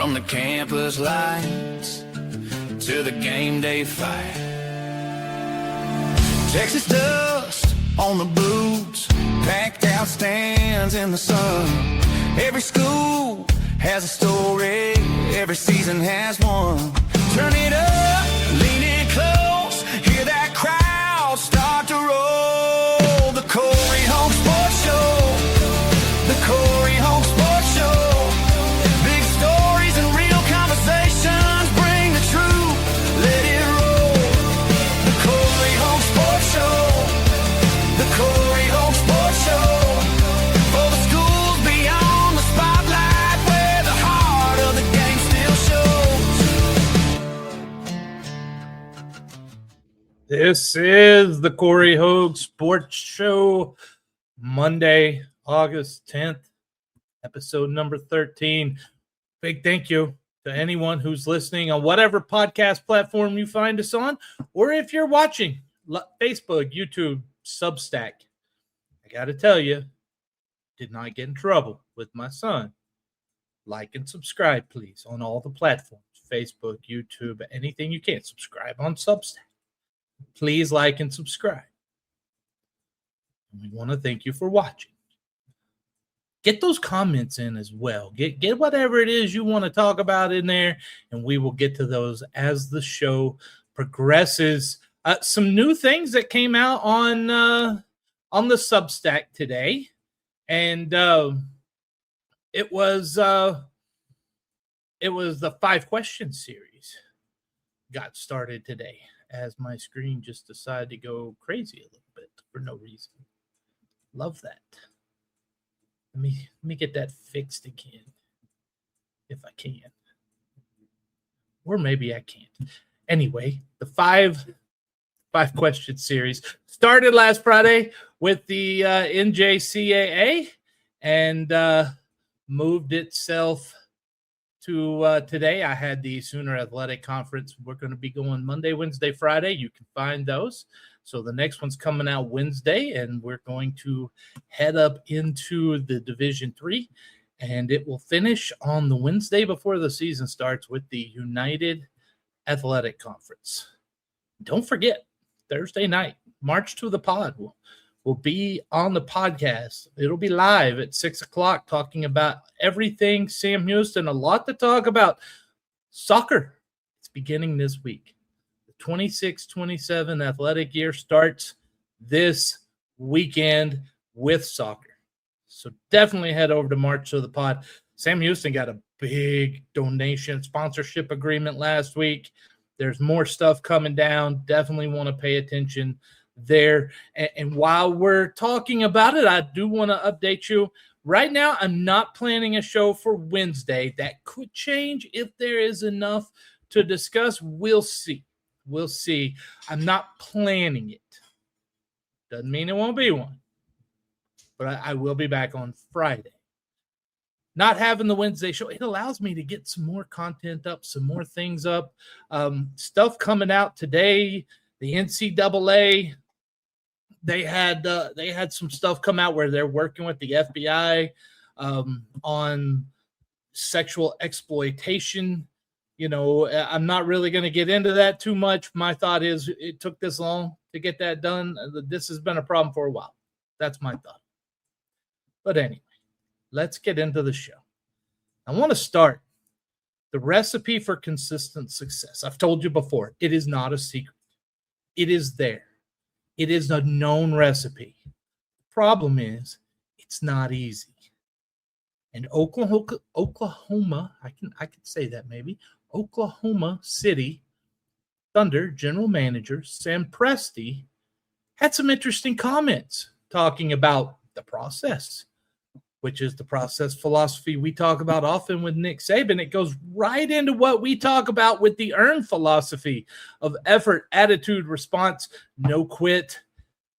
From the campus lights to the game day fight, Texas dust on the boots, packed out stands in the sun. Every school has a story, every season has one. Turn it up, lean in close, hear that crowd start to roll. The Corey Home Sports Show, the Corey Home Sports Show. Big stories and real conversations, bring the truth, let it roll. The Corey Home Sports Show, the Corey Home Sports Show. For the schools beyond the spotlight, where the heart of the game still shows. This is the Corey Hogue Sports Show, Monday, August 10th, episode number 13. Big thank you to anyone who's listening on whatever podcast platform you find us on, or if you're watching Facebook, YouTube, Substack. I got to tell you, did not get in trouble with my son. Like and subscribe, please, on all the platforms, Facebook, YouTube, anything you can. Subscribe on Substack. Please like and subscribe. We want to thank you for watching. Get those comments in as well. Get whatever it is you want to talk about in there, and we will get to those as the show progresses. Some new things that came out on the Substack today, and it was the 5-question series got started today, as my screen just decided to go crazy a little bit for no reason. Love that. Let me get that fixed again, if I can. Or maybe I can't. Anyway, the 5-question series started last Friday with the NJCAA and moved itself to today. I had the Sooner Athletic Conference. We're going to be going Monday, Wednesday, Friday. You can find those. So the next one's coming out Wednesday, and we're going to head up into the Division III, and it will finish on the Wednesday before the season starts with the United Athletic Conference. Don't forget, Thursday night, March to the Pod will be on the podcast. It'll be live at 6 o'clock talking about everything Sam Houston, a lot to talk about. Soccer, it's beginning this week. The 26-27 athletic year starts this weekend with soccer. So definitely head over to March to the Pod. Sam Houston got a big donation sponsorship agreement last week. There's more stuff coming down. Definitely want to pay attention there. And while we're talking about it, I do want to update you. Right now, I'm not planning a show for Wednesday. That could change if there is enough to discuss. We'll see. We'll see. I'm not planning it. Doesn't mean it won't be one. But I will be back on Friday. Not having the Wednesday show, it allows me to get some more content up, some more things up. Stuff coming out today. The NCAA, they had some stuff come out where they're working with the FBI on sexual exploitation. You know, I'm not really going to get into that too much. My thought is it took this long to get that done. This has been a problem for a while. That's my thought. But anyway, let's get into the show. I want to start the recipe for consistent success. I've told you before, it is not a secret. It is there. It is a known recipe. The problem is it's not easy. And Oklahoma, I can say that maybe, Oklahoma City Thunder general manager Sam Presti had some interesting comments talking about the process, which is the process philosophy we talk about often with Nick Saban. It goes right into what we talk about with the earn philosophy of effort, attitude, response, no quit.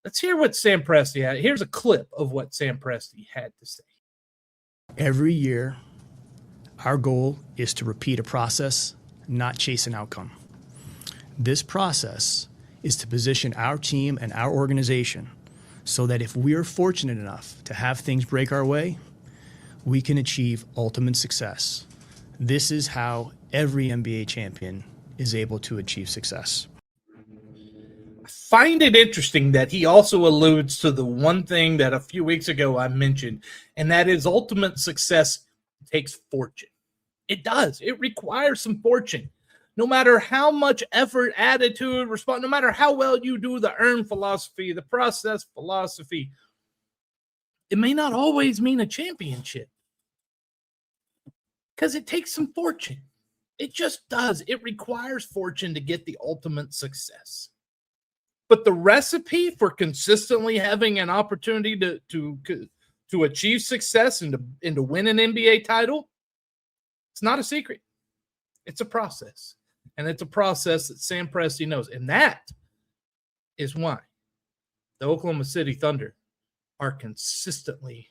Let's hear what Sam Presti had. Here's a clip of what Sam Presti had to say. Every year, our goal is to repeat a process, not chase an outcome. This process is to position our team and our organization so that if we are fortunate enough to have things break our way, we can achieve ultimate success. This is how every NBA champion is able to achieve success. I find it interesting that he also alludes to the one thing that a few weeks ago I mentioned, and that is ultimate success takes fortune. It does. It requires some fortune. No matter how much effort, attitude, response, no matter how well you do the earn philosophy, the process philosophy, it may not always mean a championship because it takes some fortune. It just does. It requires fortune to get the ultimate success. But the recipe for consistently having an opportunity to achieve success and to win an NBA title, it's not a secret. It's a process. And it's a process that Sam Presti knows. And that is why the Oklahoma City Thunder are consistently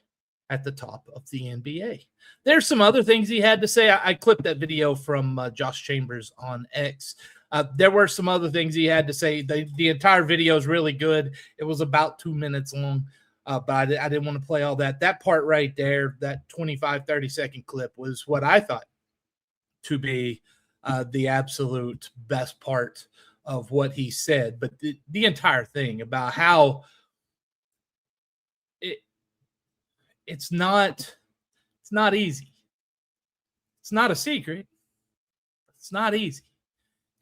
at the top of the NBA. There's some other things he had to say. I clipped that video from Josh Chambers on X. There were some other things he had to say. The entire video is really good. It was about 2 minutes long, but I didn't want to play all that. That part right there, that 25, 30-second clip was what I thought to be the absolute best part of what he said. But the entire thing about how it's not easy. It's not a secret. It's not easy.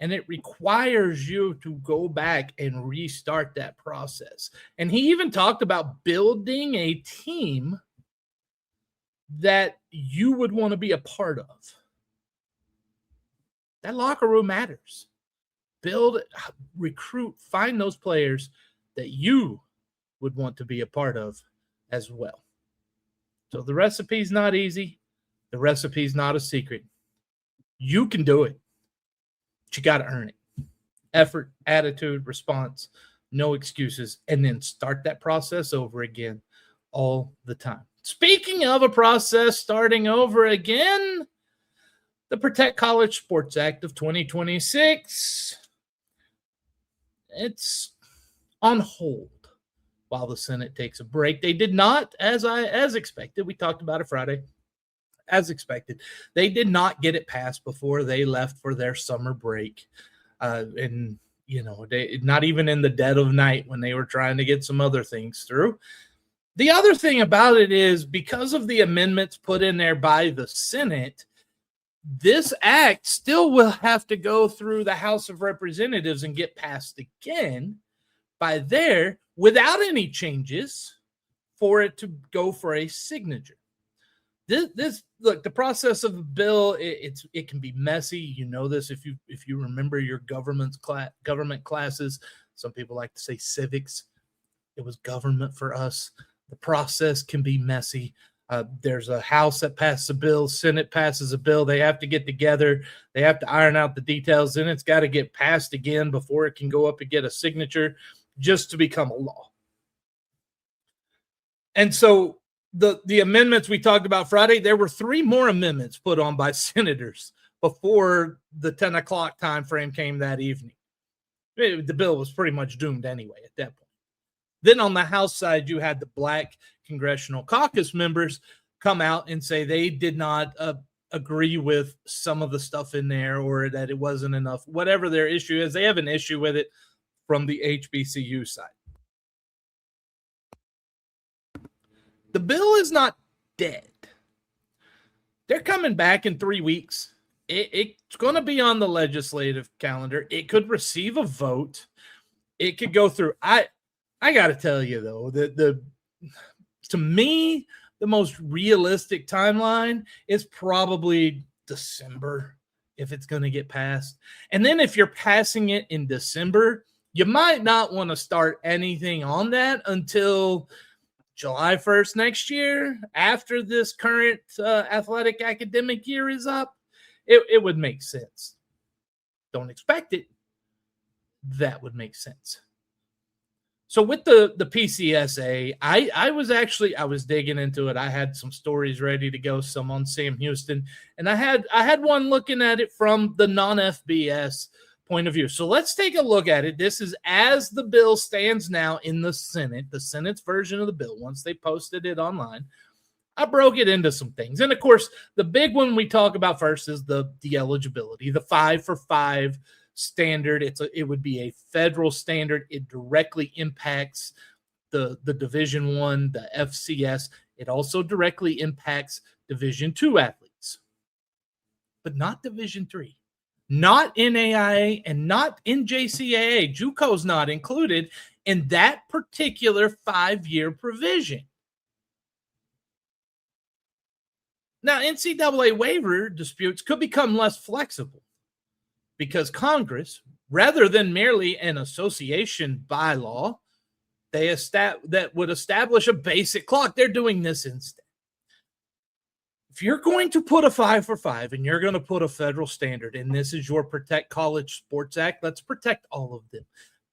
And it requires you to go back and restart that process. And he even talked about building a team that you would want to be a part of. That locker room matters. Build, recruit, find those players that you would want to be a part of as well. So the recipe's not easy. The recipe's not a secret. You can do it. But you got to earn it. Effort, attitude, response, no excuses, and then start that process over again all the time. Speaking of a process starting over again, the Protect College Sports Act of 2026, it's on hold while the Senate takes a break. They did not, as expected, we talked about it Friday, as expected, they did not get it passed before they left for their summer break. And, they not even in the dead of night when they were trying to get some other things through. The other thing about it is because of the amendments put in there by the Senate, this act still will have to go through the House of Representatives and get passed again by there without any changes for it to go for a signature. This look, the process of a bill, it can be messy. You know this if you remember your government classes. Some people like to say civics. It was government for us. The process can be messy. There's a House that passes a bill, Senate passes a bill. They have to get together. They have to iron out the details. Then it's got to get passed again before it can go up and get a signature just to become a law. And so the amendments we talked about Friday, there were 3 more amendments put on by senators before the 10 o'clock time frame came that evening. The bill was pretty much doomed anyway at that point. Then on the House side, you had the Black Congressional Caucus members come out and say they did not agree with some of the stuff in there or that it wasn't enough. Whatever their issue is, they have an issue with it from the HBCU side. The bill is not dead. They're coming back in 3 weeks. It's going to be on the legislative calendar. It could receive a vote. It could go through. I got to tell you, though, to me, the most realistic timeline is probably December if it's going to get passed. And then if you're passing it in December, you might not want to start anything on that until July 1st next year, after this current athletic academic year is up. It would make sense. Don't expect it. That would make sense. So with the PCSA, I was digging into it. I had some stories ready to go, some on Sam Houston, and I had one looking at it from the non-FBS point of view. So let's take a look at it. This is as the bill stands now in the Senate, the Senate's version of the bill, once they posted it online. I broke it into some things. And of course, the big one we talk about first is the eligibility, the 5-for-5 standard. It would be a federal standard. It directly impacts the Division I, the FCS. It also directly impacts Division II athletes, but not Division III, not NAIA and not NJCAA. JUCO's not included in that particular 5-year provision. Now, NCAA waiver disputes could become less flexible because Congress, rather than merely an association bylaw, that would establish a basic clock. They're doing this instead. If you're going to put a 5-for-5 and you're going to put a federal standard, and this is your Protect College Sports Act, let's protect all of them.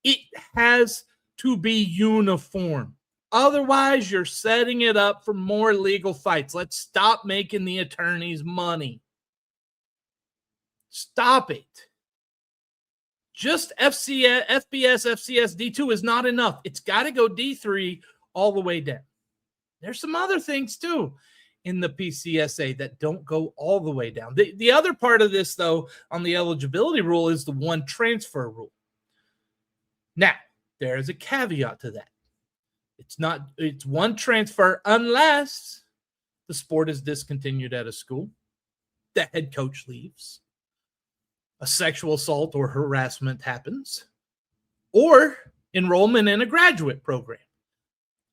It has to be uniform. Otherwise, you're setting it up for more legal fights. Let's stop making the attorneys money. Stop it. Just FBS, FCS, D2 is not enough. It's got to go D3 all the way down. There's some other things, too, in the PCSA that don't go all the way down. The other part of this, though, on the eligibility rule is the one transfer rule. Now, there is a caveat to that. It's one transfer unless the sport is discontinued at a school, the head coach leaves, a sexual assault or harassment happens, or enrollment in a graduate program.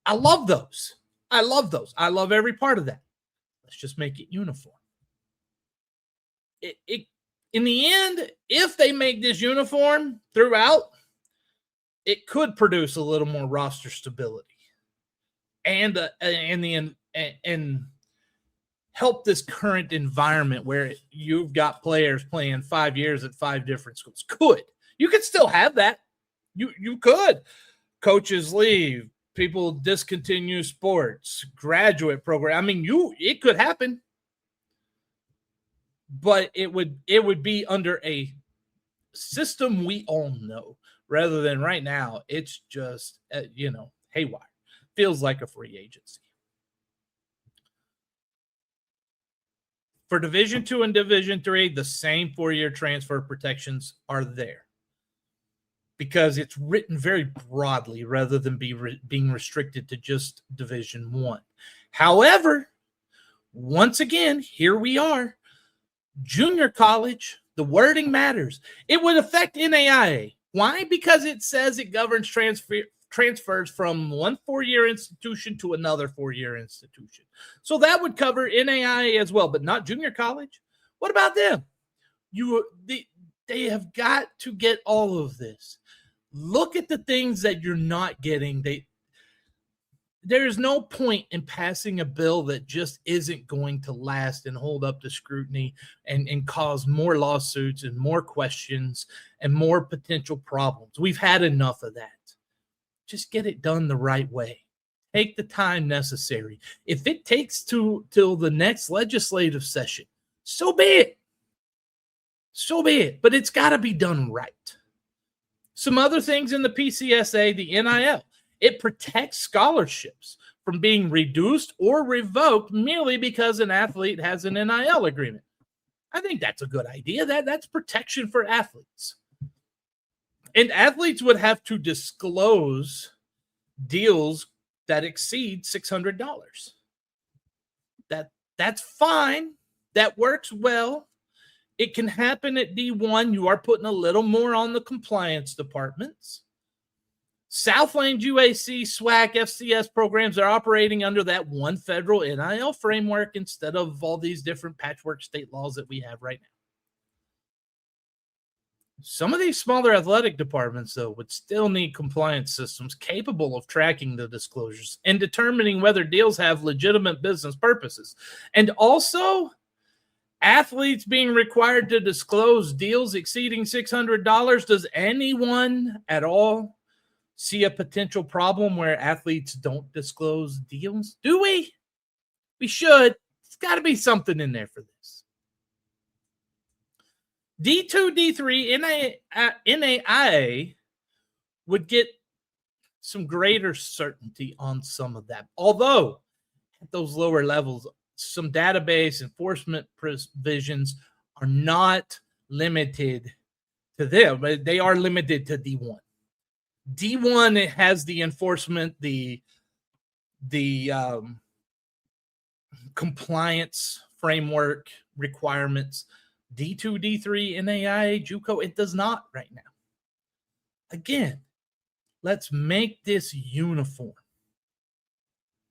I love those. I love every part of that. Let's just make it uniform. In the end, if they make this uniform throughout, it could produce a little more roster stability and help this current environment where you've got players playing 5 years at 5 different schools. You could still have that. You could. Coaches leave, people discontinue sports, graduate program. I mean, it could happen, but it would be under a system we all know, rather than right now. It's just haywire. Feels like a free agency. For Division II and Division III, the same 4-year transfer protections are there because it's written very broadly rather than being restricted to just Division I. However, once again, here we are. Junior college, the wording matters. It would affect NAIA. Why? Because it says it governs transfers from one 4-year institution to another 4-year institution. So that would cover NAIA as well, but not junior college. What about them? They have got to get all of this. Look at the things that you're not getting. There's no point in passing a bill that just isn't going to last and hold up to scrutiny and cause more lawsuits and more questions and more potential problems. We've had enough of that. Just get it done the right way. Take the time necessary. If it takes till the next legislative session, so be it. So be it. But it's got to be done right. Some other things in the PCSA, the NIL, it protects scholarships from being reduced or revoked merely because an athlete has an NIL agreement. I think that's a good idea. That's protection for athletes. And athletes would have to disclose deals that exceed $600. That's fine. That works well. It can happen at D1. You are putting a little more on the compliance departments. Southland, UAC, SWAC, FCS programs are operating under that one federal NIL framework instead of all these different patchwork state laws that we have right now. Some of these smaller athletic departments, though, would still need compliance systems capable of tracking the disclosures and determining whether deals have legitimate business purposes. And also, athletes being required to disclose deals exceeding $600. Does anyone at all see a potential problem where athletes don't disclose deals? Do we? We should. There's got to be something in there for this. D2, D3, NAIA would get some greater certainty on some of that. Although at those lower levels, some database enforcement provisions are not limited to them, but they are limited to D1. D1 it has the enforcement, the compliance framework requirements. D2, D3, NAIA, JUCO, it does not right now. Again, let's make this uniform.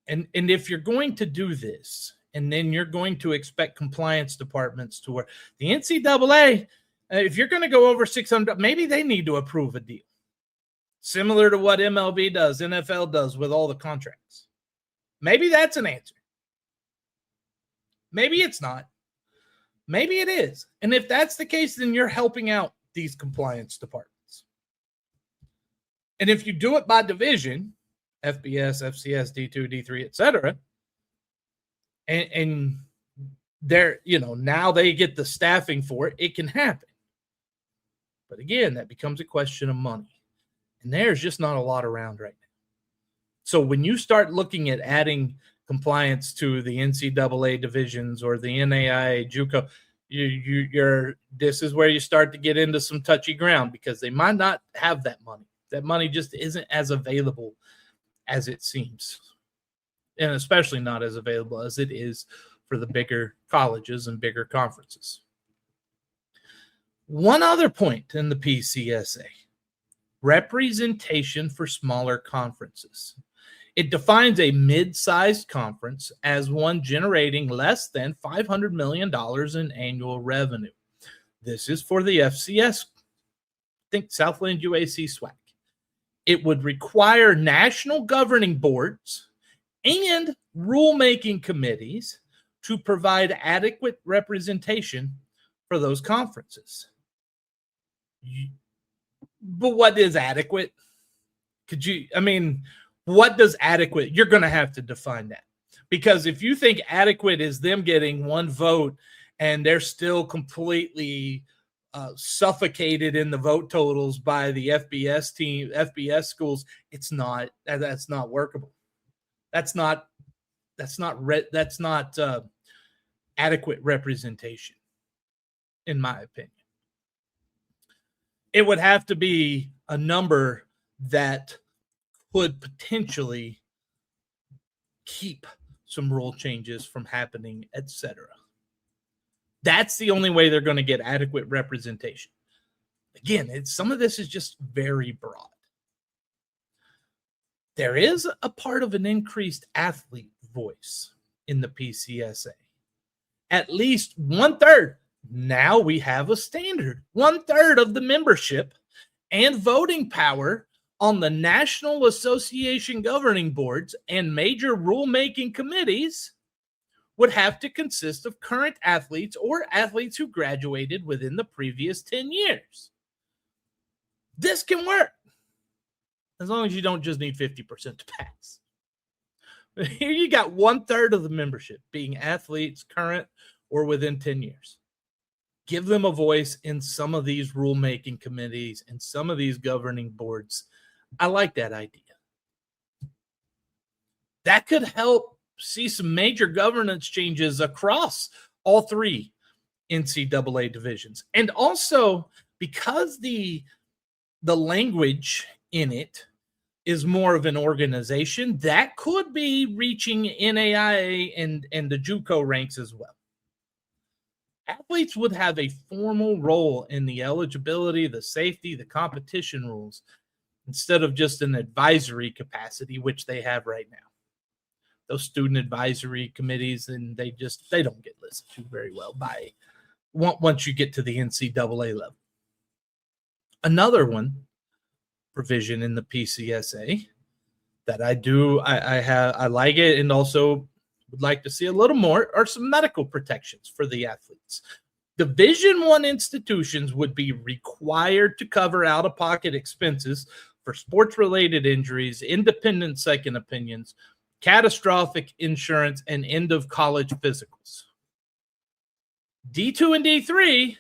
And if you're going to do this, and then you're going to expect compliance departments to work, the NCAA, if you're going to go over 600, maybe they need to approve a deal. Similar to what MLB does, NFL does with all the contracts. Maybe that's an answer. Maybe it's not. Maybe it is. And if that's the case, then you're helping out these compliance departments. And if you do it by division, FBS, FCS, D2, D3, etc., and they're, now they get the staffing for it, it can happen. But again, that becomes a question of money. And there's just not a lot around right now. So when you start looking at adding compliance to the NCAA divisions or the NAIA, JUCO, this is where you start to get into some touchy ground, because they might not have that money. That money just isn't as available as it seems, and especially not as available as it is for the bigger colleges and bigger conferences. One other point in the PCSA, representation for smaller conferences. It defines a mid-sized conference as one generating less than $500 million in annual revenue. This is for the FCS, think Southland UAC SWAC. It would require national governing boards and rulemaking committees to provide adequate representation for those conferences. But what is adequate? What does adequate? You're going to have to define that. Because if you think adequate is them getting one vote and they're still completely suffocated in the vote totals by the FBS team, FBS schools, it's not. That's not workable. That's not adequate representation, in my opinion. It would have to be a number that could potentially keep some rule changes from happening, etc. That's the only way they're going to get adequate representation. Again, some of this is just very broad. There is a part of an increased athlete voice in the PCSA. At least 1/3. Now we have a standard. 1/3 of the membership and voting power on the National Association governing boards and major rulemaking committees would have to consist of current athletes or athletes who graduated within the previous 10 years. This can work as long as you don't just need 50% to pass. Here you got 1/3 of the membership being athletes current or within 10 years. Give them a voice in some of these rulemaking committees and some of these governing boards. I like that idea. That could help see some major governance changes across all three NCAA divisions. And also, because the language in it is more of an organization, that could be reaching NAIA and the JUCO ranks as well. Athletes would have a formal role in the eligibility, the safety, the competition rules, instead of just an advisory capacity, which they have right now. Those student advisory committees, and they don't get listened to very well by once you get to the NCAA level. Another provision in the PCSA that I like it, and also would like to see a little more, are some medical protections for the athletes. Division I institutions would be required to cover out-of-pocket expenses for sports-related injuries, independent second opinions, catastrophic insurance, and end-of-college physicals. D2 and D3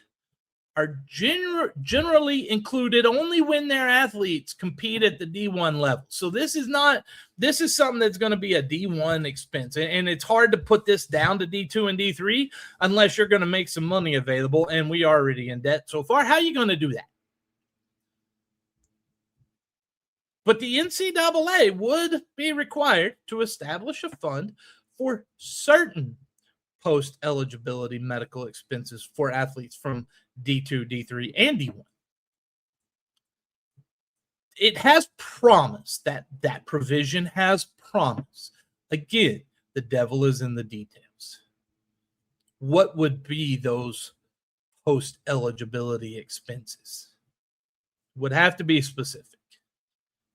are generally included only when their athletes compete at the D1 level. So this is something that's going to be a D1 expense. And it's hard to put this down to D2 and D3 unless you're going to make some money available. And we are already in debt so far. How are you going to do that? But the NCAA would be required to establish a fund for certain post-eligibility medical expenses for athletes from D2, D3, and D1. It has promise, that provision has promise. Again, the devil is in the details. What would be those post-eligibility expenses? Would have to be specific.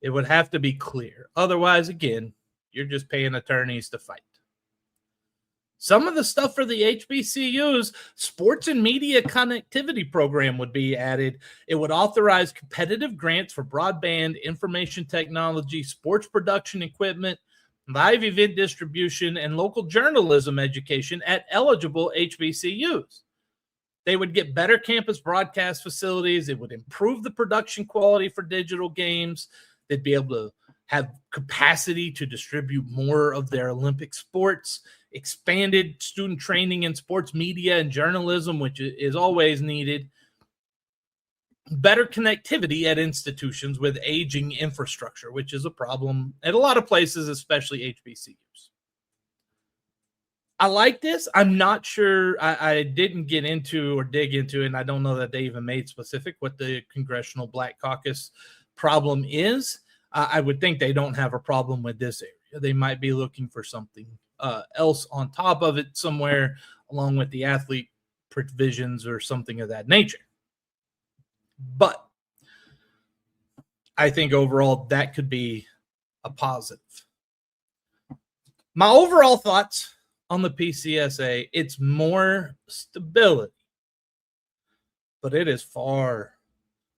It would have to be clear. Otherwise, again, you're just paying attorneys to fight. Some of the stuff for the HBCUs, sports and media connectivity program would be added. It would authorize competitive grants for broadband, information technology, sports production equipment, live event distribution, and local journalism education at eligible HBCUs. They would get better campus broadcast facilities. It would improve the production quality for digital games. They'd be able to have capacity to distribute more of their Olympic sports, expanded student training in sports media and journalism, which is always needed, better connectivity at institutions with aging infrastructure, which is a problem at a lot of places, especially HBCUs. I like this. I'm not sure. I didn't get into or dig into, and I don't know that they even made specific what the Congressional Black Caucus problem is. I would think they don't have a problem with this area. They might be looking for something else on top of it somewhere, along with the athlete provisions or something of that nature. But I think overall that could be a positive. My overall thoughts on the PCSA, it's more stability, but it is far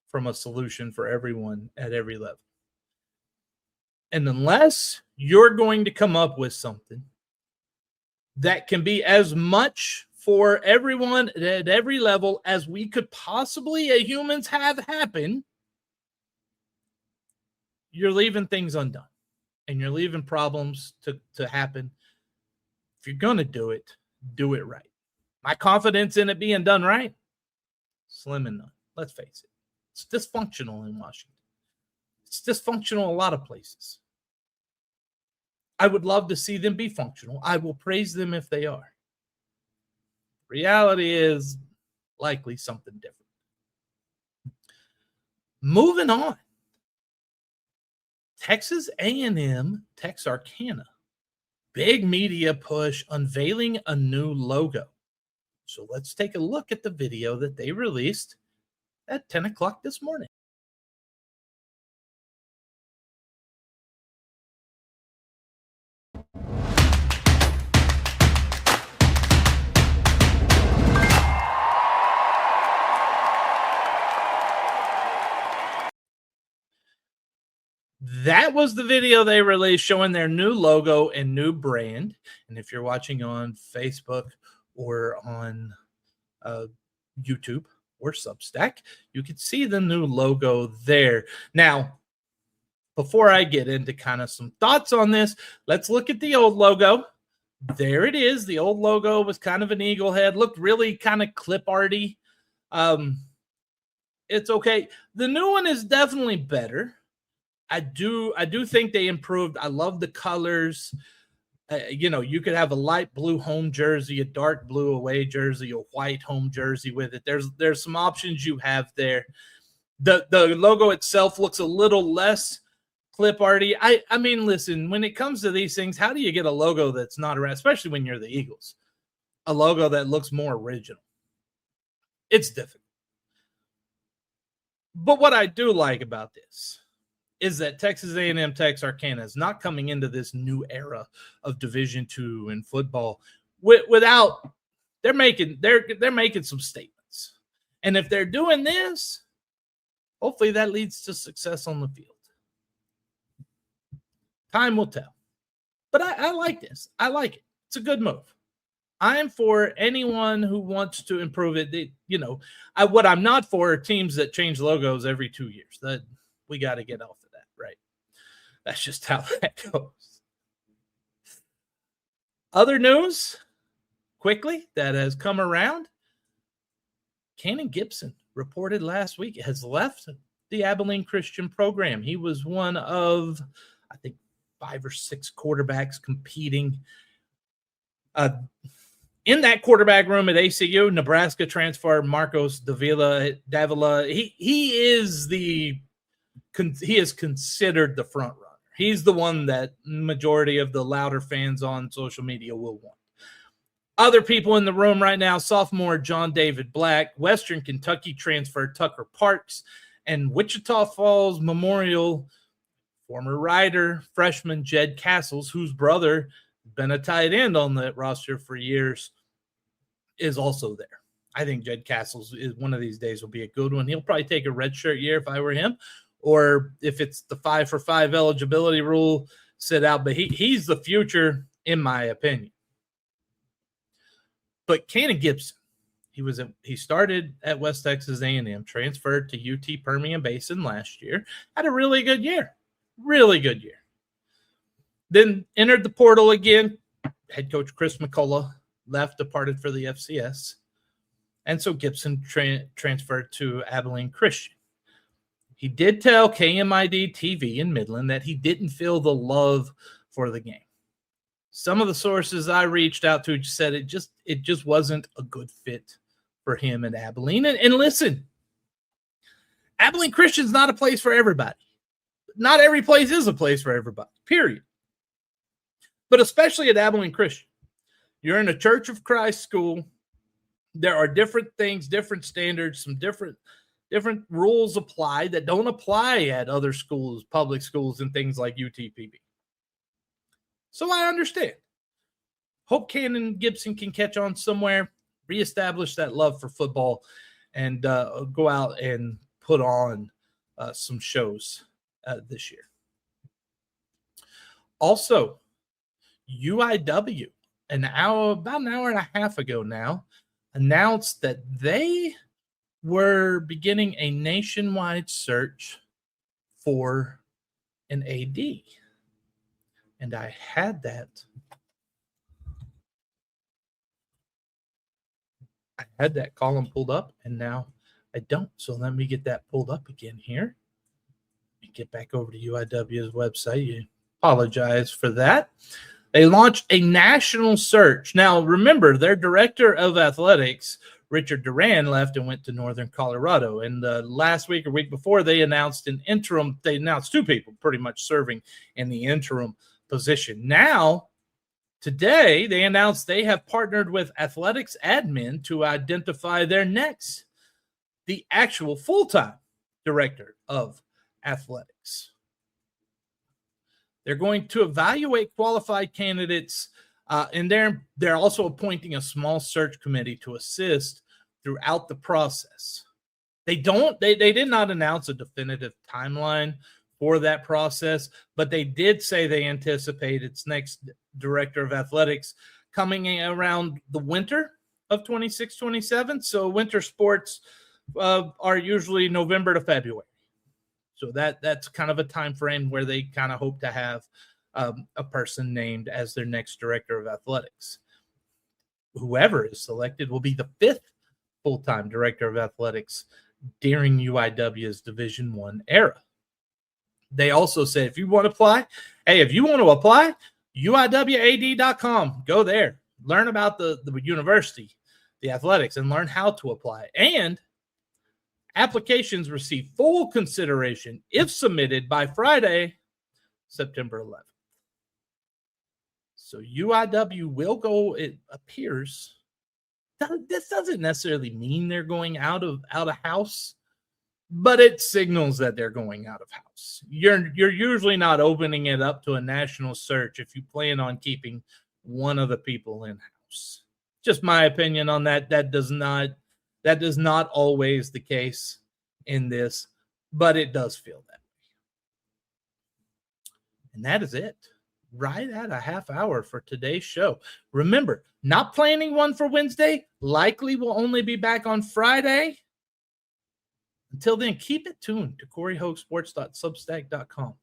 from a solution for everyone at every level. And unless you're going to come up with something that can be as much for everyone at every level as we could possibly as humans have happen, you're leaving things undone and you're leaving problems to happen. If you're going to do it right. My confidence in it being done right, slim and none. Let's face it. It's dysfunctional in Washington. It's dysfunctional a lot of places. I would love to see them be functional. I will praise them if they are. Reality is likely something different. Moving on. Texas A&M Texarkana. Big media push unveiling a new logo. So let's take a look at the video that they released at 10 o'clock this morning. That was the video they released showing their new logo and new brand. And if you're watching on Facebook or on YouTube or Substack, you can see the new logo there. Now, before I get into kind of some thoughts on this, let's look at the old logo. There it is. The old logo was kind of an eagle head, looked really kind of clip arty. It's okay. The new one is definitely better. I do think they improved. I love the colors. You could have a light blue home jersey, a dark blue away jersey, a white home jersey with it. There's some options you have there. The logo itself looks a little less clip arty. I mean, listen, when it comes to these things, how do you get a logo that's not around, especially when you're the Eagles? A logo that looks more original. It's difficult. But what I do like about this is that Texas A&M Texarkana is not coming into this new era of Division II in football without they're making some statements. And if they're doing this, hopefully that leads to success on the field. Time will tell. But I like this. I like it. It's a good move. I'm for anyone who wants to improve it. What I'm not for are teams that change logos every 2 years. That we got to get off of that, right? That's just how that goes. Other news, quickly, that has come around. Cannon Gibson reported last week has left the Abilene Christian program. He was one of, I think, 5 or 6 quarterbacks competing in that quarterback room at ACU. Nebraska transfer Marcos Davila. He is considered the front runner. He's the one that majority of the louder fans on social media will want. Other people in the room right now: sophomore John David Black, Western Kentucky transfer Tucker Parks, and Wichita Falls Memorial former Rider freshman Jed Castles, whose brother been a tight end on that roster for years, is also there. I think Jed Castles is one of these days will be a good one. He'll probably take a redshirt year if I were him, or if it's the 5-for-5 eligibility rule, sit out. But he's the future, in my opinion. But Cannon Gibson, he started at West Texas A&M, transferred to UT Permian Basin last year, had a really good year. Then entered the portal again. Head coach Chris McCullough left, departed for the FCS. And so Gibson transferred to Abilene Christian. He did tell KMID TV in Midland that he didn't feel the love for the game. Some of the sources I reached out to said it just wasn't a good fit for him at Abilene. And listen, Abilene Christian's not a place for everybody. Not every place is a place for everybody, period. But especially at Abilene Christian. You're in a Church of Christ school. There are different things, different standards, some different rules apply that don't apply at other schools, public schools, and things like UTPB. So I understand. Hope Cannon Gibson can catch on somewhere, reestablish that love for football, and go out and put on some shows this year. Also, UIW, about an hour and a half ago now, announced that they were beginning a nationwide search for an AD. And I had that column pulled up, and now I don't. So let me get that pulled up again here. Get back over to UIW's website. You apologize for that. They launched a national search. Now, remember, their director of athletics, Richard Duran, left and went to Northern Colorado. And last week or week before, they announced an interim. They announced 2 people pretty much serving in the interim position. Now, today, they announced they have partnered with athletics admin to identify their next, the actual full-time director of athletics. They're going to evaluate qualified candidates, and they're also appointing a small search committee to assist throughout the process. They did not announce a definitive timeline for that process, but they did say they anticipate its next director of athletics coming around the winter of 26-27. So winter sports are usually November to February. So that's kind of a time frame where they kind of hope to have a person named as their next director of athletics. Whoever is selected will be the 5th full-time director of athletics during UIW's Division I era. They also said if you want to apply, UIWAD.com. Go there. Learn about the university, the athletics, and learn how to apply. And applications receive full consideration if submitted by Friday, September 11th. So UIW will go, it appears. This doesn't necessarily mean they're going out of house, but it signals that they're going out of house. You're usually not opening it up to a national search if you plan on keeping one of the people in house. Just my opinion on that. That is not always the case in this, but it does feel that way. And that is it. right at a half hour for today's show. Remember, not planning one for Wednesday. Likely will only be back on Friday. Until then, keep it tuned to CoreyHoagSports.substack.com.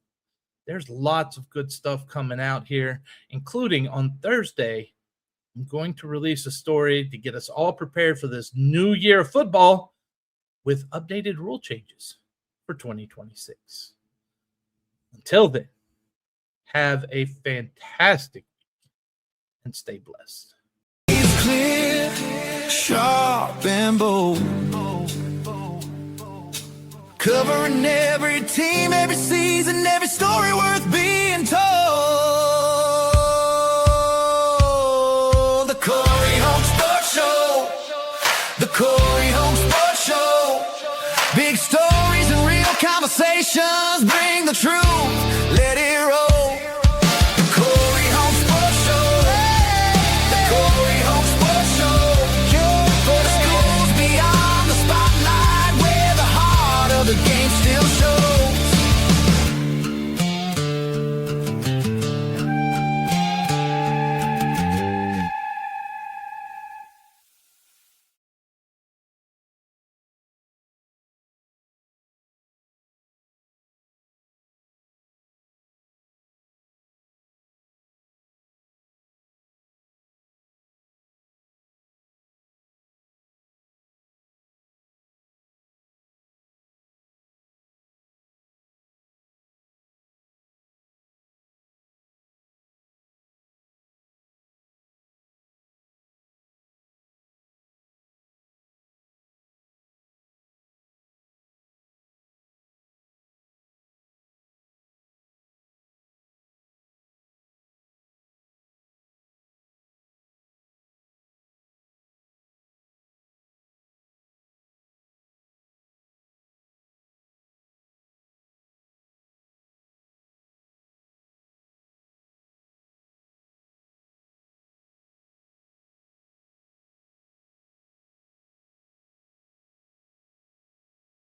There's lots of good stuff coming out here, including on Thursday. I'm going to release a story to get us all prepared for this new year of football with updated rule changes for 2026. Until then, have a fantastic week and stay blessed. It's clear, sharp and bold, covering every team, every season, every story worth being told. The Corey Hoag Sports Show, the Corey Hoag Sports Show. Big stories and real conversations, bring the truth, let it